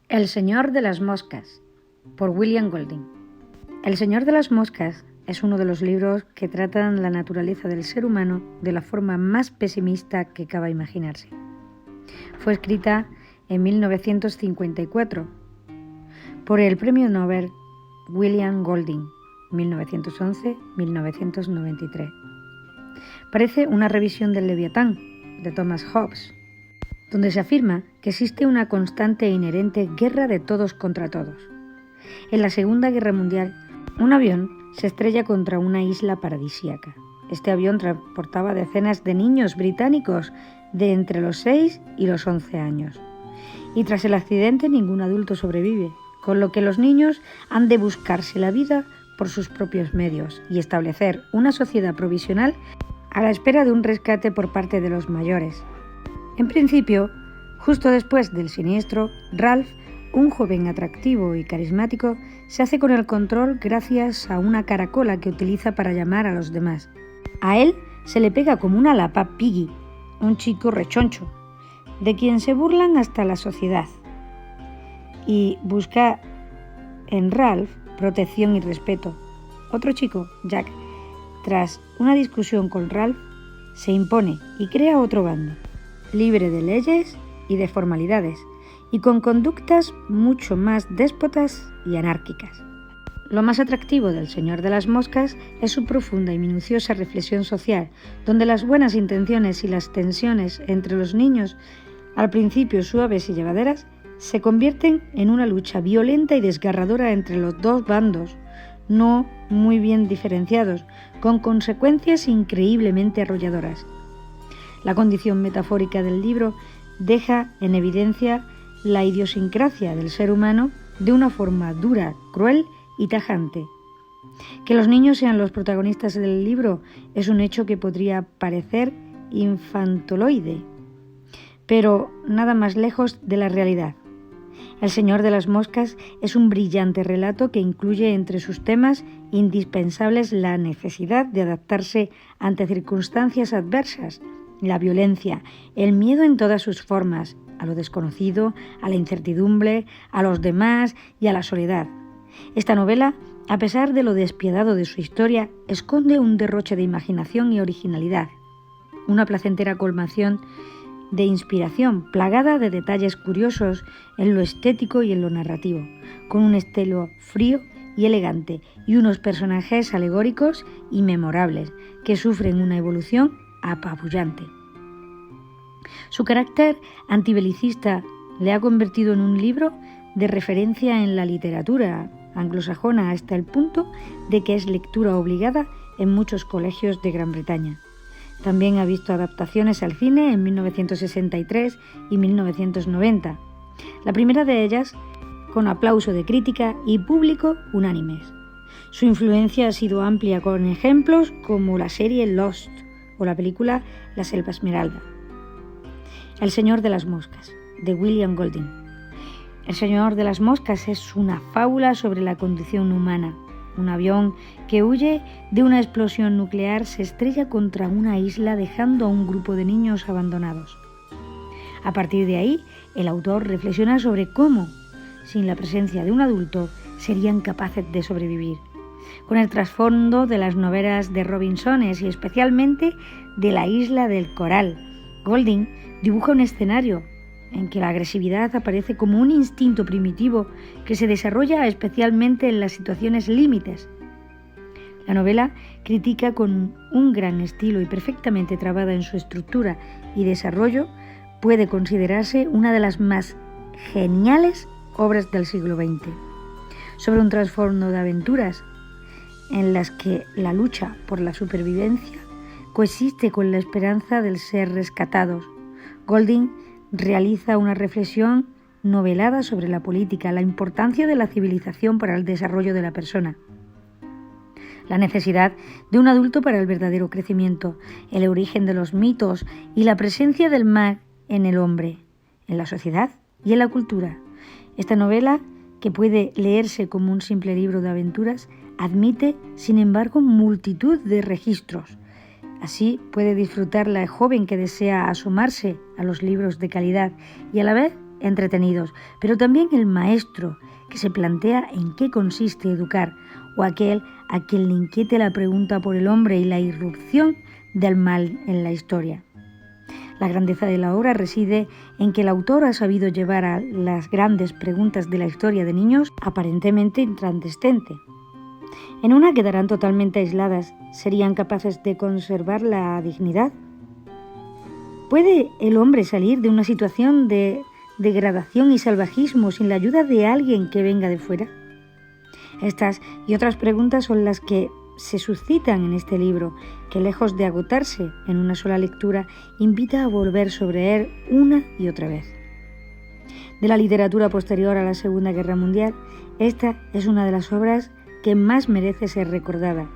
El Señor de las Moscas, por William Golding. El Señor de las Moscas es uno de los libros que tratan la naturaleza del ser humano de la forma más pesimista que cabe imaginarse. Fue escrita en 1954 por el premio Nobel William Golding, 1911-1993. Parece una revisión del Leviatán, de Thomas Hobbes, donde se afirma que existe una constante e inherente guerra de todos contra todos. En la Segunda Guerra Mundial, un avión se estrella contra una isla paradisíaca. Este avión transportaba decenas de niños británicos de entre los 6 y los 11 años. Y tras el accidente ningún adulto sobrevive, con lo que los niños han de buscarse la vida por sus propios medios y establecer una sociedad provisional a la espera de un rescate por parte de los mayores. En principio, justo después del siniestro, Ralph, un joven atractivo y carismático, se hace con el control gracias a una caracola que utiliza para llamar a los demás. A él se le pega como una lapa Piggy, un chico rechoncho, de quien se burlan hasta la sociedad, y busca en Ralph protección y respeto. Otro chico, Jack, tras una discusión con Ralph, se impone y crea otro bando, libre de leyes y de formalidades, y con conductas mucho más déspotas y anárquicas. Lo más atractivo del Señor de las Moscas es su profunda y minuciosa reflexión social, donde las buenas intenciones y las tensiones entre los niños, al principio suaves y llevaderas, se convierten en una lucha violenta y desgarradora entre los dos bandos, no muy bien diferenciados, con consecuencias increíblemente arrolladoras. La condición metafórica del libro deja en evidencia la idiosincrasia del ser humano de una forma dura, cruel y tajante. Que los niños sean los protagonistas del libro es un hecho que podría parecer infantoloide, pero nada más lejos de la realidad. El Señor de las Moscas es un brillante relato que incluye entre sus temas indispensables la necesidad de adaptarse ante circunstancias adversas, la violencia, el miedo en todas sus formas, a lo desconocido, a la incertidumbre, a los demás y a la soledad. Esta novela, a pesar de lo despiadado de su historia, esconde un derroche de imaginación y originalidad, una placentera colmación de inspiración plagada de detalles curiosos en lo estético y en lo narrativo, con un estilo frío y elegante y unos personajes alegóricos y memorables que sufren una evolución apabullante. Su carácter antibelicista le ha convertido en un libro de referencia en la literatura anglosajona hasta el punto de que es lectura obligada en muchos colegios de Gran Bretaña. También ha visto adaptaciones al cine en 1963 y 1990, la primera de ellas con aplauso de crítica y público unánimes. Su influencia ha sido amplia con ejemplos como la serie Lost o la película La Selva Esmeralda. El Señor de las Moscas, de William Golding. El Señor de las Moscas es una fábula sobre la condición humana. Un avión que huye de una explosión nuclear se estrella contra una isla dejando a un grupo de niños abandonados. A partir de ahí, el autor reflexiona sobre cómo, sin la presencia de un adulto, serían capaces de sobrevivir. Con el trasfondo de las novelas de Robinsones y especialmente de La Isla del Coral, Golding dibuja un escenario en que la agresividad aparece como un instinto primitivo que se desarrolla especialmente en las situaciones límites. La novela critica con un gran estilo y perfectamente trabada en su estructura y desarrollo, puede considerarse una de las más geniales obras del siglo XX, sobre un trasfondo de aventuras en las que la lucha por la supervivencia coexiste con la esperanza del ser rescatados. Golding realiza una reflexión novelada sobre la política, la importancia de la civilización para el desarrollo de la persona, la necesidad de un adulto para el verdadero crecimiento, el origen de los mitos y la presencia del mal en el hombre, en la sociedad y en la cultura. Esta novela, que puede leerse como un simple libro de aventuras, admite, sin embargo, multitud de registros. Así puede disfrutar la joven que desea asomarse a los libros de calidad y a la vez entretenidos, pero también el maestro, que se plantea en qué consiste educar, o aquel a quien le inquiete la pregunta por el hombre y la irrupción del mal en la historia. La grandeza de la obra reside en que el autor ha sabido llevar a las grandes preguntas de la historia de niños aparentemente incandescente. En una quedarán totalmente aisladas. ¿Serían capaces de conservar la dignidad? ¿Puede el hombre salir de una situación de degradación y salvajismo sin la ayuda de alguien que venga de fuera? Estas y otras preguntas son las que se suscitan en este libro, que lejos de agotarse en una sola lectura, invita a volver sobre él una y otra vez. De la literatura posterior a la Segunda Guerra Mundial, esta es una de las obras que más merece ser recordada.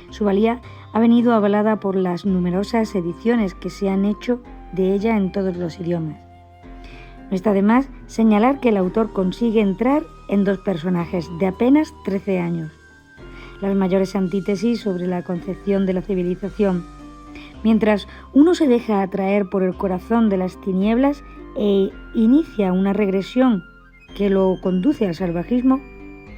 Su valía ha venido avalada por las numerosas ediciones que se han hecho de ella en todos los idiomas. No está de más señalar que el autor consigue entrar en dos personajes de apenas 13 años, las mayores antítesis sobre la concepción de la civilización. Mientras uno se deja atraer por el corazón de las tinieblas e inicia una regresión que lo conduce al salvajismo,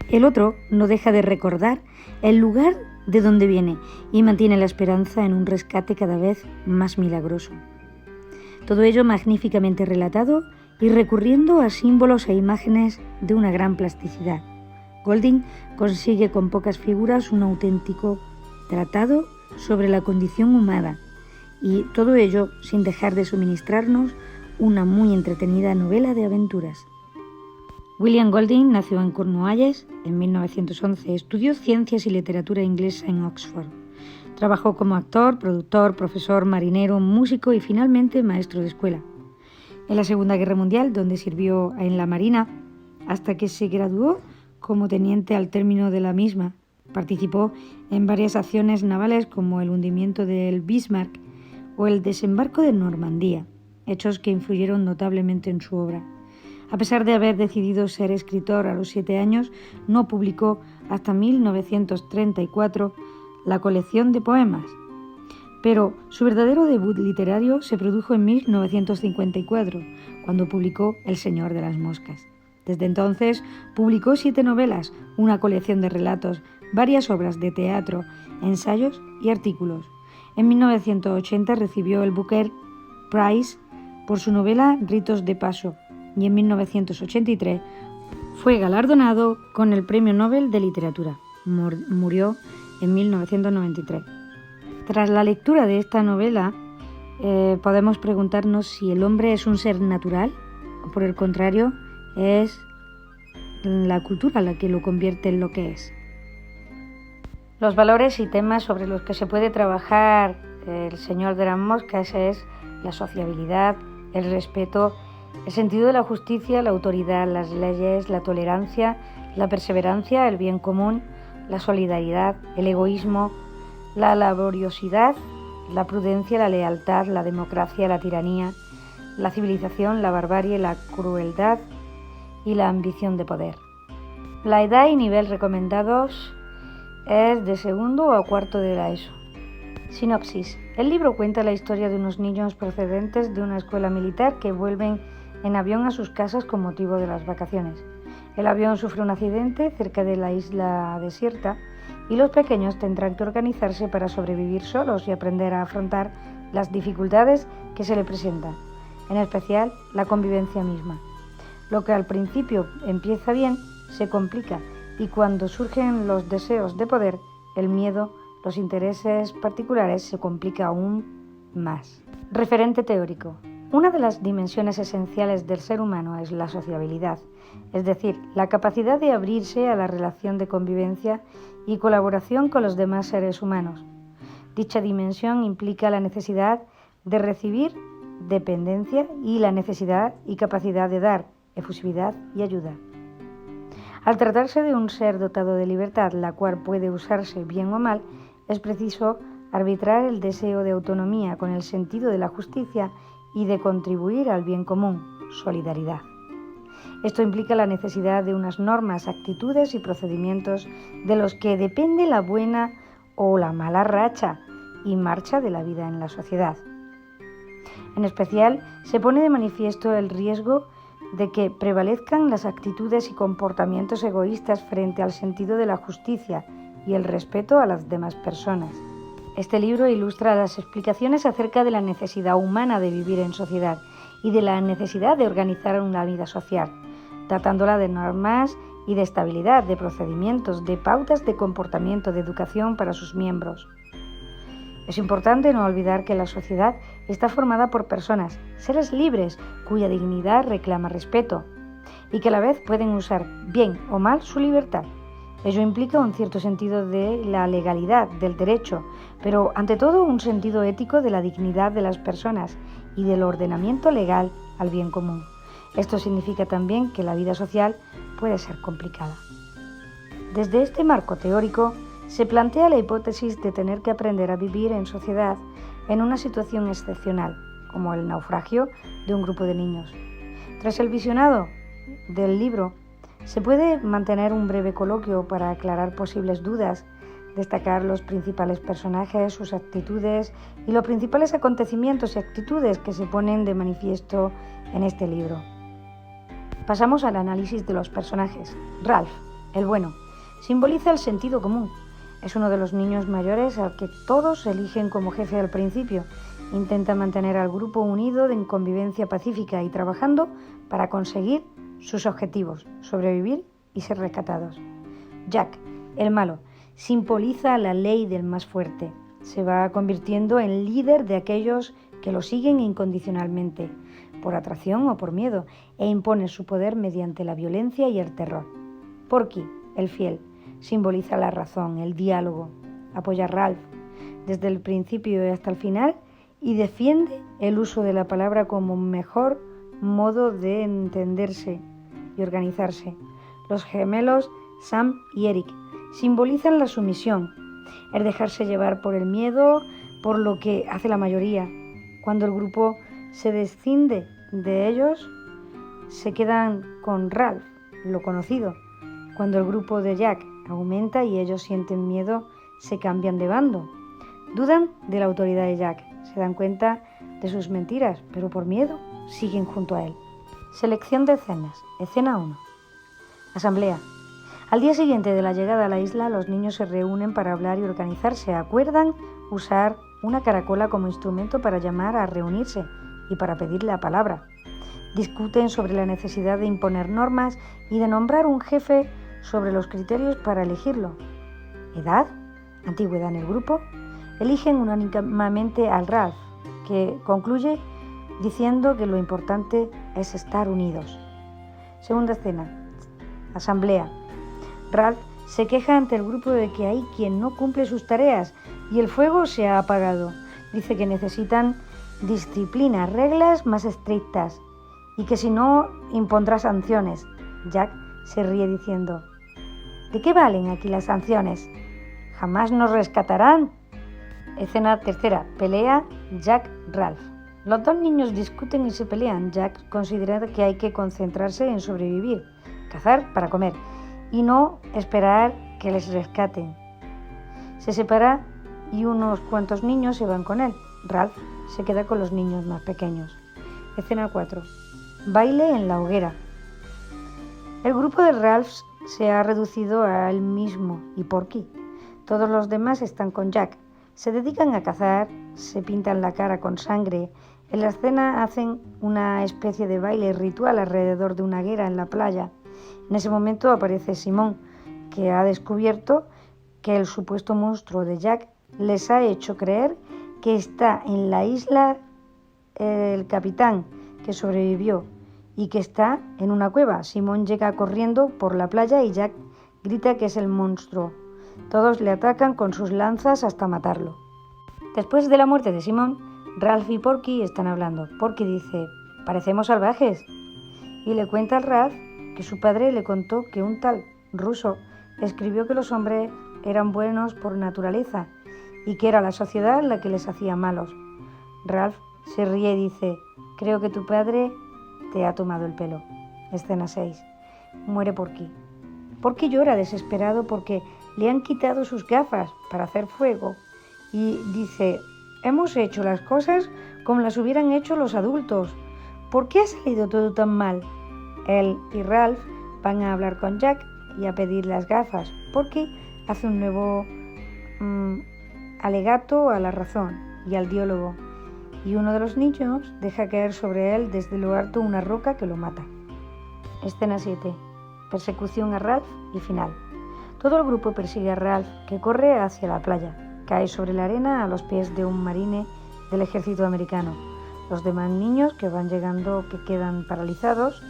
el otro no deja de recordar el lugar de donde viene y mantiene la esperanza en un rescate cada vez más milagroso. Todo ello magníficamente relatado y recurriendo a símbolos e imágenes de una gran plasticidad. Golding consigue con pocas figuras un auténtico tratado sobre la condición humana, y todo ello sin dejar de suministrarnos una muy entretenida novela de aventuras. William Golding nació en Cornualles en 1911. Estudió Ciencias y Literatura Inglesa en Oxford. Trabajó como actor, productor, profesor, marinero, músico y finalmente maestro de escuela. En la Segunda Guerra Mundial, donde sirvió en la Marina hasta que se graduó como teniente al término de la misma, participó en varias acciones navales como el hundimiento del Bismarck o el desembarco de Normandía, hechos que influyeron notablemente en su obra. A pesar de haber decidido ser escritor a los 7 años, no publicó hasta 1934 la colección de poemas. Pero su verdadero debut literario se produjo en 1954, cuando publicó El Señor de las Moscas. Desde entonces publicó 7 novelas, una colección de relatos, varias obras de teatro, ensayos y artículos. En 1980 recibió el Booker Prize por su novela Ritos de Paso y en 1983 fue galardonado con el Premio Nobel de Literatura. Murió en 1993. Tras la lectura de esta novela, podemos preguntarnos si el hombre es un ser natural o, por el contrario, es la cultura la que lo convierte en lo que es. Los valores y temas sobre los que se puede trabajar El Señor de las Moscas es la sociabilidad, el respeto, el sentido de la justicia, la autoridad, las leyes, la tolerancia, la perseverancia, el bien común, la solidaridad, el egoísmo, la laboriosidad, la prudencia, la lealtad, la democracia, la tiranía, la civilización, la barbarie, la crueldad y la ambición de poder. La edad y nivel recomendados es de segundo o cuarto de la ESO. Sinopsis. El libro cuenta la historia de unos niños procedentes de una escuela militar que vuelven en avión a sus casas con motivo de las vacaciones. El avión sufre un accidente cerca de la isla desierta y los pequeños tendrán que organizarse para sobrevivir solos y aprender a afrontar las dificultades que se le presentan, en especial la convivencia misma. Lo que al principio empieza bien, se complica y cuando surgen los deseos de poder, el miedo, los intereses particulares se complica aún más. Referente teórico. Una de las dimensiones esenciales del ser humano es la sociabilidad, es decir, la capacidad de abrirse a la relación de convivencia y colaboración con los demás seres humanos. Dicha dimensión implica la necesidad de recibir dependencia y la necesidad y capacidad de dar efusividad y ayuda. Al tratarse de un ser dotado de libertad, la cual puede usarse bien o mal, es preciso arbitrar el deseo de autonomía con el sentido de la justicia y de contribuir al bien común, solidaridad. Esto implica la necesidad de unas normas, actitudes y procedimientos de los que depende la buena o la mala racha y marcha de la vida en la sociedad. En especial, se pone de manifiesto el riesgo de que prevalezcan las actitudes y comportamientos egoístas frente al sentido de la justicia y el respeto a las demás personas. Este libro ilustra las explicaciones acerca de la necesidad humana de vivir en sociedad y de la necesidad de organizar una vida social, tratándola de normas y de estabilidad, de procedimientos, de pautas de comportamiento, de educación para sus miembros. Es importante no olvidar que la sociedad está formada por personas, seres libres, cuya dignidad reclama respeto, y que a la vez pueden usar bien o mal su libertad. Ello implica un cierto sentido de la legalidad, del derecho, pero ante todo un sentido ético de la dignidad de las personas y del ordenamiento legal al bien común. Esto significa también que la vida social puede ser complicada. Desde este marco teórico, se plantea la hipótesis de tener que aprender a vivir en sociedad en una situación excepcional, como el naufragio de un grupo de niños. Tras el visionado del libro, se puede mantener un breve coloquio para aclarar posibles dudas, destacar los principales personajes, sus actitudes y los principales acontecimientos y actitudes que se ponen de manifiesto en este libro. Pasamos al análisis de los personajes. Ralph, el bueno, simboliza el sentido común. Es uno de los niños mayores al que todos eligen como jefe al principio. Intenta mantener al grupo unido en convivencia pacífica y trabajando para conseguir sus objetivos, sobrevivir y ser rescatados. Jack, el malo, simboliza la ley del más fuerte. Se va convirtiendo en líder de aquellos que lo siguen incondicionalmente, por atracción o por miedo, e impone su poder mediante la violencia y el terror. Porky, el fiel, simboliza la razón, el diálogo. Apoya a Ralph desde el principio y hasta el final y defiende el uso de la palabra como mejor modo de entenderse y organizarse. Los gemelos Sam y Eric simbolizan la sumisión, el dejarse llevar por el miedo, por lo que hace la mayoría. Cuando el grupo se descinde de ellos, se quedan con Ralph, lo conocido. Cuando el grupo de Jack aumenta y ellos sienten miedo, se cambian de bando. Dudan de la autoridad de Jack, se dan cuenta de sus mentiras, pero por miedo siguen junto a él. Selección de escenas. Escena 1. Asamblea. Al día siguiente de la llegada a la isla, los niños se reúnen para hablar y organizarse. Acuerdan usar una caracola como instrumento para llamar a reunirse y para pedir la palabra. Discuten sobre la necesidad de imponer normas y de nombrar un jefe sobre los criterios para elegirlo. ¿Edad? ¿Antigüedad en el grupo? Eligen unánimemente al Ralph, que concluye diciendo que lo importante es estar unidos. Segunda escena. Asamblea. Ralph se queja ante el grupo de que hay quien no cumple sus tareas y el fuego se ha apagado. Dice que necesitan disciplina, reglas más estrictas y que si no impondrá sanciones. Jack se ríe diciendo: ¿de qué valen aquí las sanciones? ¿Jamás nos rescatarán? Escena tercera. Pelea Jack-Ralph. Los dos niños discuten y se pelean. Jack considera que hay que concentrarse en sobrevivir, cazar para comer y no esperar que les rescaten. Se separa y unos cuantos niños se van con él. Ralph se queda con los niños más pequeños. Escena 4. Baile en la hoguera. El grupo de Ralph se ha reducido a él mismo y Porky. Todos los demás están con Jack. Se dedican a cazar, se pintan la cara con sangre. En la escena hacen una especie de baile ritual alrededor de una hoguera en la playa. En ese momento aparece Simón, que ha descubierto que el supuesto monstruo de Jack les ha hecho creer que está en la isla el capitán que sobrevivió y que está en una cueva. Simón llega corriendo por la playa y Jack grita que es el monstruo. Todos le atacan con sus lanzas hasta matarlo. Después de la muerte de Simón, Ralph y Porky están hablando. Porky dice: «Parecemos salvajes», y le cuenta a Ralph que su padre le contó que un tal ruso escribió que los hombres eran buenos por naturaleza y que era la sociedad la que les hacía malos. Ralph se ríe y dice: «Creo que tu padre te ha tomado el pelo». Escena 6. Muere Porky. Porky llora desesperado porque le han quitado sus gafas para hacer fuego y dice: «Hemos hecho las cosas como las hubieran hecho los adultos. ¿Por qué ha salido todo tan mal?» Él y Ralph van a hablar con Jack y a pedir las gafas porque hace un nuevo alegato a la razón y al diálogo, y uno de los niños deja caer sobre él desde lo alto una roca que lo mata. Escena 7. Persecución a Ralph y final. Todo el grupo persigue a Ralph, que corre hacia la playa. Cae sobre la arena a los pies de un marine del ejército americano. Los demás niños que van llegando que quedan paralizados.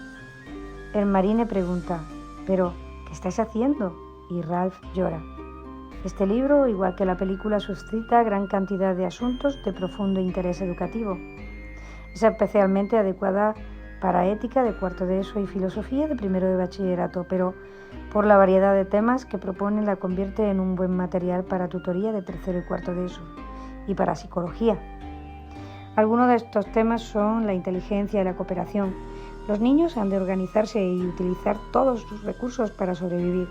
El marine pregunta: ¿pero qué estáis haciendo? Y Ralph llora. Este libro, igual que la película, suscita gran cantidad de asuntos de profundo interés educativo. Es especialmente adecuada para ética de cuarto de ESO y filosofía de primero de bachillerato, pero por la variedad de temas que propone la convierte en un buen material para tutoría de tercero y cuarto de ESO y para psicología. Algunos de estos temas son la inteligencia y la cooperación. Los niños han de organizarse y utilizar todos sus recursos para sobrevivir.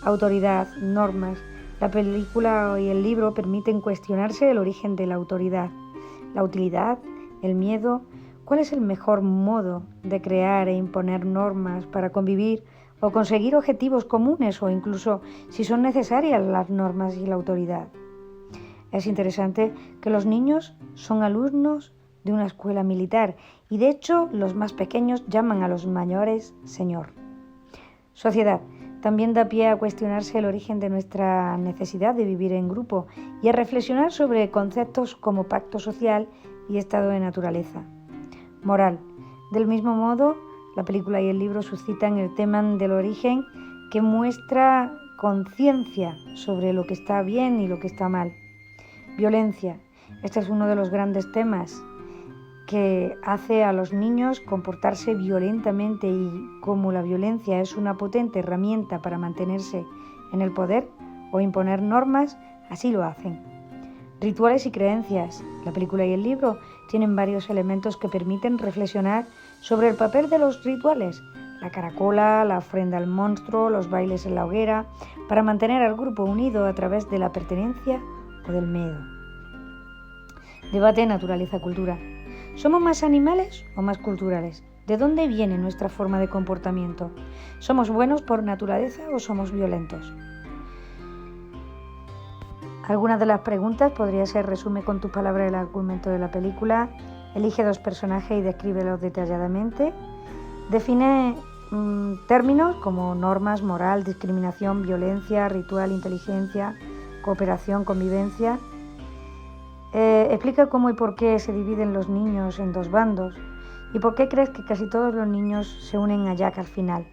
Autoridad, normas. La película y el libro permiten cuestionarse el origen de la autoridad, la utilidad, el miedo. ¿Cuál es el mejor modo de crear e imponer normas para convivir o conseguir objetivos comunes, o incluso si son necesarias las normas y la autoridad? Es interesante que los niños son alumnos de una escuela militar y de hecho los más pequeños llaman a los mayores señor. Sociedad. También da pie a cuestionarse el origen de nuestra necesidad de vivir en grupo y a reflexionar sobre conceptos como pacto social y estado de naturaleza. Moral. Del mismo modo, la película y el libro suscitan el tema del origen, que muestra conciencia sobre lo que está bien y lo que está mal. Violencia. Este es uno de los grandes temas que hace a los niños comportarse violentamente, y como la violencia es una potente herramienta para mantenerse en el poder o imponer normas, así lo hacen. Rituales y creencias. La película y el libro tienen varios elementos que permiten reflexionar sobre el papel de los rituales: la caracola, la ofrenda al monstruo, los bailes en la hoguera, para mantener al grupo unido a través de la pertenencia o del miedo. Debate naturaleza-cultura. ¿Somos más animales o más culturales? ¿De dónde viene nuestra forma de comportamiento? ¿Somos buenos por naturaleza o somos violentos? Algunas de las preguntas podría ser: resume con tus palabras el argumento de la película, elige 2 personajes y descríbelos detalladamente, define términos como normas, moral, discriminación, violencia, ritual, inteligencia, cooperación, convivencia. Explica cómo y por qué se dividen los niños en 2 bandos y por qué crees que casi todos los niños se unen a Jack al final.